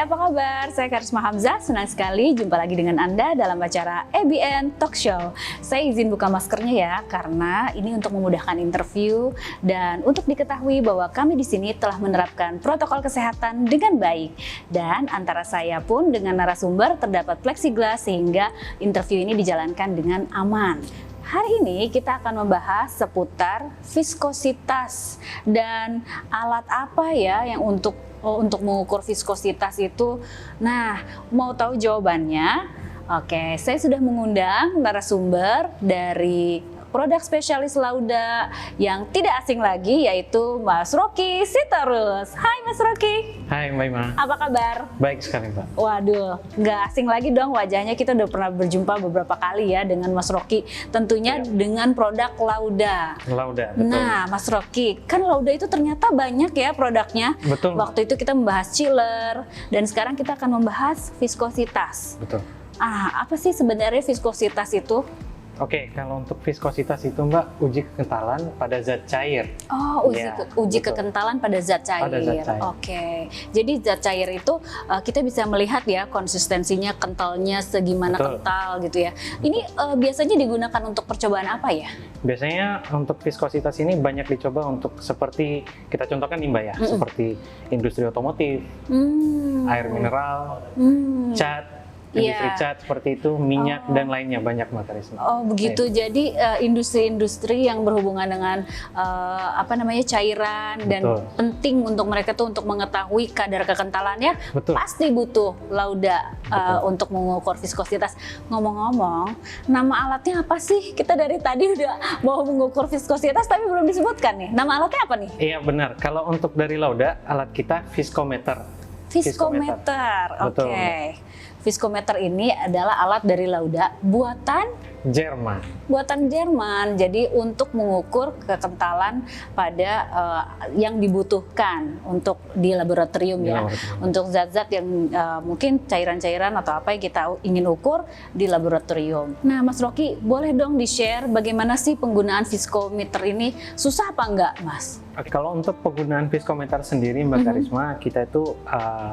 apa kabar? Saya Karisma Hamzah, senang sekali jumpa lagi dengan Anda dalam acara ABN Talk Show. Saya izin buka maskernya ya, karena ini untuk memudahkan interview dan untuk diketahui bahwa kami di sini telah menerapkan protokol kesehatan dengan baik. Dan antara saya pun dengan narasumber terdapat plexiglass sehingga interview ini dijalankan dengan aman. Hari ini kita akan membahas seputar viskositas dan alat apa ya yang untuk mengukur viskositas itu. Nah, mau tahu jawabannya? Oke, saya sudah mengundang narasumber dari produk spesialis Lauda yang tidak asing lagi, yaitu Mas Rocky Sitorus. Hai Mas Rocky. Hai Mbak Ima. Apa kabar? Baik sekali Mbak. Waduh, nggak asing lagi dong wajahnya. Kita udah pernah berjumpa beberapa kali ya dengan Mas Rocky. Tentunya dengan produk Lauda. Lauda, betul. Nah, Mas Rocky, kan Lauda itu ternyata banyak ya produknya. Betul. Waktu itu kita membahas chiller, dan sekarang kita akan membahas viskositas. Betul. Apa sih sebenarnya viskositas itu? Oke, kalau untuk viskositas itu Mbak, uji kekentalan pada zat cair. Oh, uji betul. kekentalan pada zat cair. Pada zat cair. Oke. Jadi zat cair itu kita bisa melihat ya konsistensinya, kentalnya segimana Betul. kental gitu ya. Ini biasanya digunakan untuk percobaan apa ya? Biasanya untuk viskositas ini banyak dicoba untuk seperti kita contohkan nih Mbak ya, seperti industri otomotif, air mineral, cat, industri cat seperti itu, minyak dan lainnya banyak Mbak Karisma. Oh begitu, jadi industri-industri yang berhubungan dengan cairan. Betul. Dan penting untuk mereka tuh untuk mengetahui kadar kekentalannya. Betul. Pasti butuh Lauda untuk mengukur viskositas. Ngomong-ngomong, nama alatnya apa sih? Kita dari tadi udah mau mengukur viskositas tapi belum disebutkan nih. Nama alatnya apa nih? Iya benar, kalau untuk dari Lauda, alat kita viskometer. Viskometer, Betul. oke. Viskometer ini adalah alat dari Lauda buatan Jerman. Jadi untuk mengukur kekentalan pada yang dibutuhkan untuk di laboratorium ya. Untuk zat-zat yang mungkin cairan-cairan atau apa yang kita ingin ukur di laboratorium. Nah, Mas Rocky, boleh dong di-share bagaimana sih penggunaan viskometer ini? Susah apa enggak, Mas? Kalau untuk penggunaan viskometer sendiri Mbak Karisma, kita itu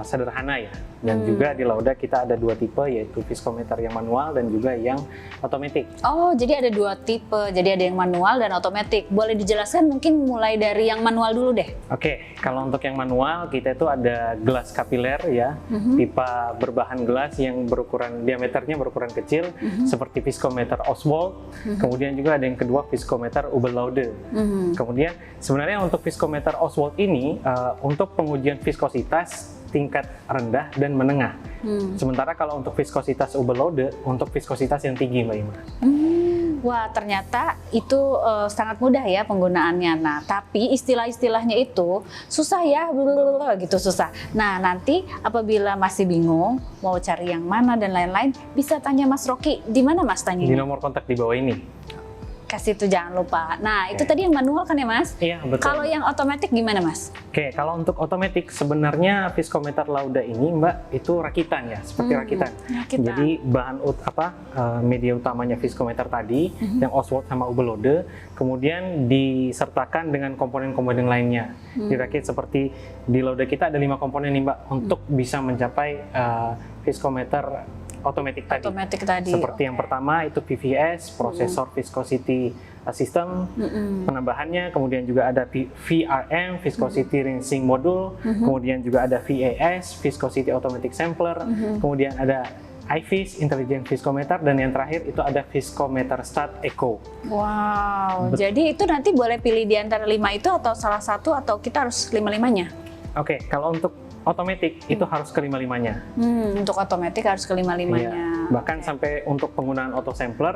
sederhana ya. Dan juga di Lauda kita ada dua tipe, yaitu viskometer yang manual dan juga yang otomatis. Oh, jadi ada dua tipe. Jadi ada yang manual dan otomatis. Boleh dijelaskan mungkin mulai dari yang manual dulu deh. Oke, kalau untuk yang manual kita itu ada gelas kapiler ya, pipa berbahan gelas yang diameternya berukuran kecil, seperti viskometer Oswald. Kemudian juga ada yang kedua viskometer Ubelaude. Kemudian sebenarnya untuk viskometer Oswald ini untuk pengujian viskositas tingkat rendah dan menengah. Sementara kalau untuk viskositas Ubelaude untuk viskositas yang tinggi Mbak Ima. Wah, ternyata itu sangat mudah ya penggunaannya. Nah, tapi istilah-istilahnya itu susah ya, gitu susah. Nah, nanti apabila masih bingung mau cari yang mana dan lain-lain, bisa tanya Mas Rocky. Di mana Mas tanya? Di nomor kontak di bawah ini. Kasih itu jangan lupa. Nah, itu tadi yang manual kan ya Mas? Iya, betul. Kalau yang otomatis gimana Mas? Oke, kalau untuk otomatis sebenarnya viskometer Lauda ini Mbak itu rakitan ya, seperti rakitan. Jadi bahan media utamanya viskometer tadi yang Oswald sama Ubelaude, kemudian disertakan dengan komponen-komponen lainnya. Dirakit seperti di Lauda kita ada 5 komponen nih Mbak untuk bisa mencapai viskometer otomatis tadi. Seperti yang pertama itu PVS, Processor Viscosity System, penambahannya, kemudian juga ada VRM, Viscosity Rinsing Module, kemudian juga ada VAS, Viscosity Automatic Sampler, kemudian ada iVis, Intelligent Viskometer, dan yang terakhir itu ada Viskometer Stat Eco. Wow, jadi itu nanti boleh pilih di antara 5 itu atau salah satu atau kita harus 5-5-nya? Oke, kalau untuk otomatis itu harus ke 5-5-nya. Untuk otomatis harus ke 5-5-nya. Iya. Bahkan sampai untuk penggunaan auto sampler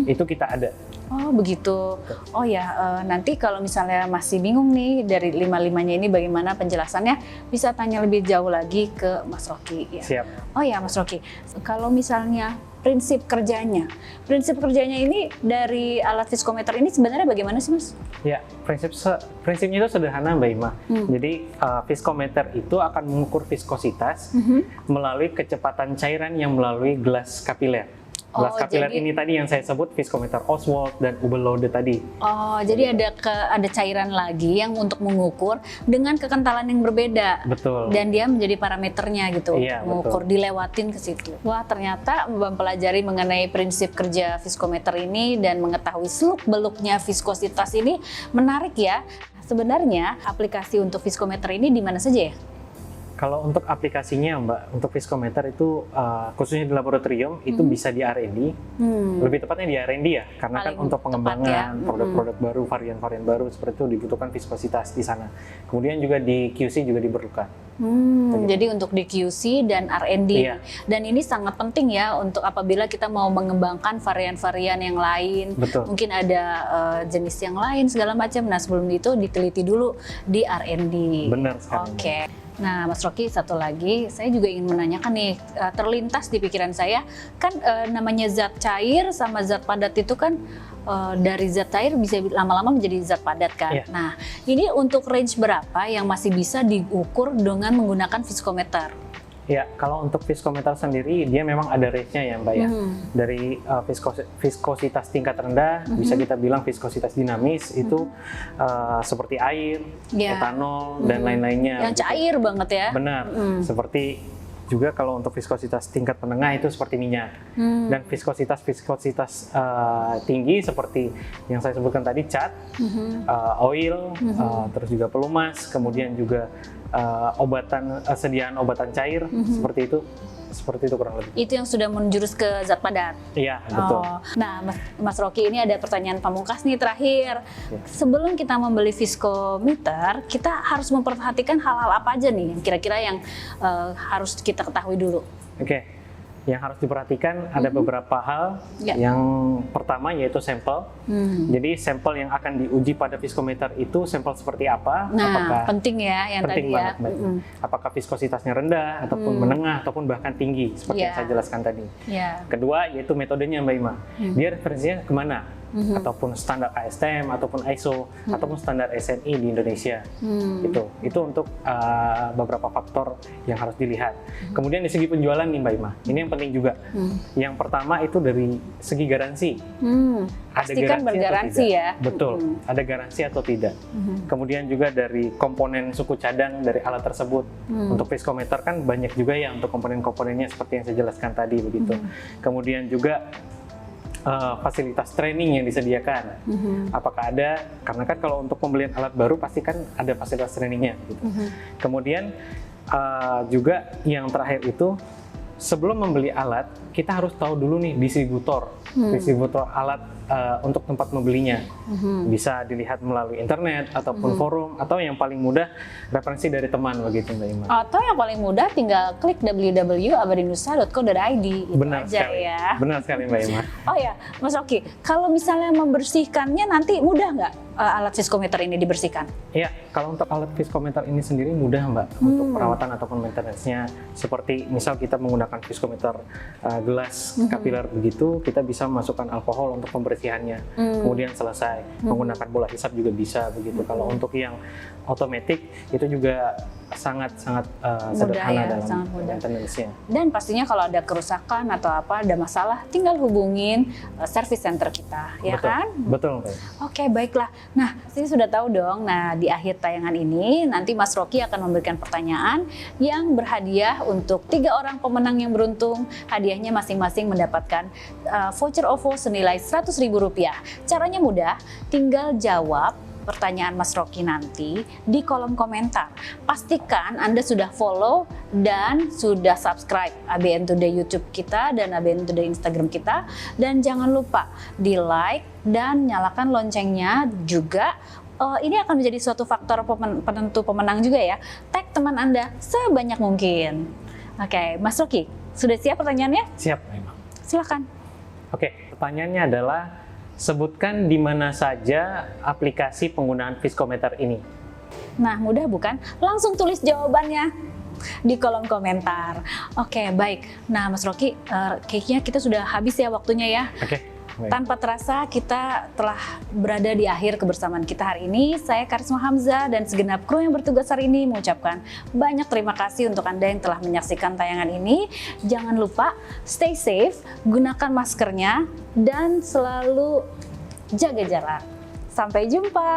itu kita ada. Oh begitu. Oh ya, nanti kalau misalnya masih bingung nih dari 5-5-nya ini bagaimana penjelasannya, bisa tanya lebih jauh lagi ke Mas Rocky. Ya. Siap. Oh ya Mas Rocky, kalau misalnya prinsip kerjanya ini dari alat viskometer ini sebenarnya bagaimana sih Mas? Ya, prinsipnya itu sederhana Mbak Ima. Jadi viskometer itu akan mengukur viskositas melalui kecepatan cairan yang melalui gelas kapiler. Gelas kapiler jadi- ini tadi yang saya sebut viskometer Oswald dan Ubelode tadi. Oh, jadi ada cairan lagi yang untuk mengukur dengan kekentalan yang berbeda. Betul. Dan dia menjadi parameternya gitu, Iya, mengukur, dilewatin ke situ. Wah, ternyata mempelajari mengenai prinsip kerja viskometer ini dan mengetahui seluk-beluknya viskositas ini menarik ya. Sebenarnya aplikasi untuk viskometer ini di mana saja ya? Kalau untuk aplikasinya Mbak, untuk viskometer itu khususnya di laboratorium itu bisa di R&D, lebih tepatnya di R&D ya, karena kan Paling untuk pengembangan tepat ya. produk-produk baru, varian-varian baru seperti itu dibutuhkan viskositas di sana. Kemudian juga di QC juga diperlukan. Jadi untuk di QC dan R&D. Iya. Dan ini sangat penting ya untuk apabila kita mau mengembangkan varian-varian yang lain. Betul. Mungkin ada jenis yang lain segala macam. Nah, sebelum itu diteliti dulu di R&D. Benar sekali. Oke. Nah, Mas Rocky, satu lagi, saya juga ingin menanyakan nih, terlintas di pikiran saya, kan namanya zat cair sama zat padat itu kan dari zat cair bisa lama-lama menjadi zat padat kan. Iya. Nah, ini untuk range berapa yang masih bisa diukur dengan menggunakan viskometer? Ya, kalau untuk viskometer sendiri dia memang ada range-nya ya Mbak ya. Dari viskositas tingkat rendah bisa kita bilang viskositas dinamis itu seperti air, Ya. etanol dan lain-lainnya. Yang begitu. cair banget ya? Benar. Seperti juga kalau untuk viskositas tingkat menengah itu seperti minyak. Dan viskositas tinggi seperti yang saya sebutkan tadi cat, oil, terus juga pelumas, kemudian juga sediaan obatan cair seperti itu kurang lebih. Itu yang sudah menjurus ke zat padat. Iya, betul. Oh. Nah, Mas Rocky, ini ada pertanyaan pamungkas nih terakhir. Ya. Sebelum kita membeli viskometer, kita harus memperhatikan hal-hal apa aja nih yang kira-kira yang harus kita ketahui dulu? Oke. Yang harus diperhatikan ada beberapa hal. Ya. Yang pertama yaitu sampel. Jadi sampel yang akan diuji pada viskometer itu sampel seperti apa? Nah, Apakah penting ya yang penting tadi ya. banget, Mbak. Apakah viskositasnya rendah ataupun menengah ataupun bahkan tinggi seperti yang Ya. saya jelaskan tadi. Ya. Kedua yaitu metodenya Mbak Ima. Dia referensinya kemana? Ataupun standar ASTM ataupun ISO ataupun standar SNI di Indonesia. Itu untuk beberapa faktor yang harus dilihat. Kemudian di segi penjualan nih Mbak Ima, ini yang penting juga. Yang pertama itu dari segi garansi. Pastikan atau bergaransi tidak? ya. Betul, ada garansi atau tidak. Kemudian juga dari komponen suku cadang dari alat tersebut. Untuk viskometer kan banyak juga ya untuk komponen-komponennya seperti yang saya jelaskan tadi begitu. Kemudian juga fasilitas training yang disediakan. Apakah ada? Karena kan kalau untuk pembelian alat baru pasti kan ada fasilitas trainingnya. Gitu. Kemudian juga yang terakhir itu sebelum membeli alat kita harus tahu dulu nih distributor alat untuk tempat membelinya. Bisa dilihat melalui internet ataupun forum atau yang paling mudah referensi dari teman begitu Mbak Ima. Atau yang paling mudah tinggal klik www.abadinusa.co.id itu Benar aja sekali. ya. Benar sekali Mbak Ima. Oh ya, Mas Rocky, kalau misalnya membersihkannya nanti mudah nggak alat viskometer ini dibersihkan? Ya, kalau untuk alat viskometer ini sendiri mudah Mbak untuk perawatan ataupun maintenance-nya. Seperti misal kita menggunakan viskometer gelas kapiler begitu, kita bisa memasukkan alkohol untuk pembersihannya. Kemudian selesai menggunakan bola hisap juga bisa begitu. Kalau untuk yang otomatis itu juga sangat-sangat sederhana ya, dalam sangat mudah. maintenance-nya. Dan pastinya kalau ada kerusakan atau apa, ada masalah, tinggal hubungin service center kita, ya Betul. kan? Betul Mbak. Oke, baiklah. Nah, sini sudah tahu dong. Nah, di akhir tayangan ini, nanti Mas Rocky akan memberikan pertanyaan yang berhadiah untuk 3 orang pemenang yang beruntung. Hadiahnya masing-masing mendapatkan voucher OVO senilai Rp100.000. Caranya mudah, tinggal jawab pertanyaan Mas Rocky nanti di kolom komentar. Pastikan Anda sudah follow dan sudah subscribe ABN Today YouTube kita dan ABN Today Instagram kita. Dan jangan lupa di like dan nyalakan loncengnya juga. Ini akan menjadi suatu faktor penentu pemenang juga ya. Tag teman Anda sebanyak mungkin. Oke, Mas Rocky, sudah siap pertanyaannya? Siap memang. Silakan. Oke, pertanyaannya adalah sebutkan di mana saja aplikasi penggunaan viskometer ini. Nah, mudah bukan? Langsung tulis jawabannya di kolom komentar. Oke, baik. Nah, Mas Rocky, kayaknya kita sudah habis ya waktunya ya. Oke. Baik. tanpa terasa kita telah berada di akhir kebersamaan kita hari ini. Saya Karisma Hamzah dan segenap kru yang bertugas hari ini mengucapkan banyak terima kasih untuk Anda yang telah menyaksikan tayangan ini. Jangan lupa stay safe, gunakan maskernya, dan selalu jaga jarak. Sampai jumpa.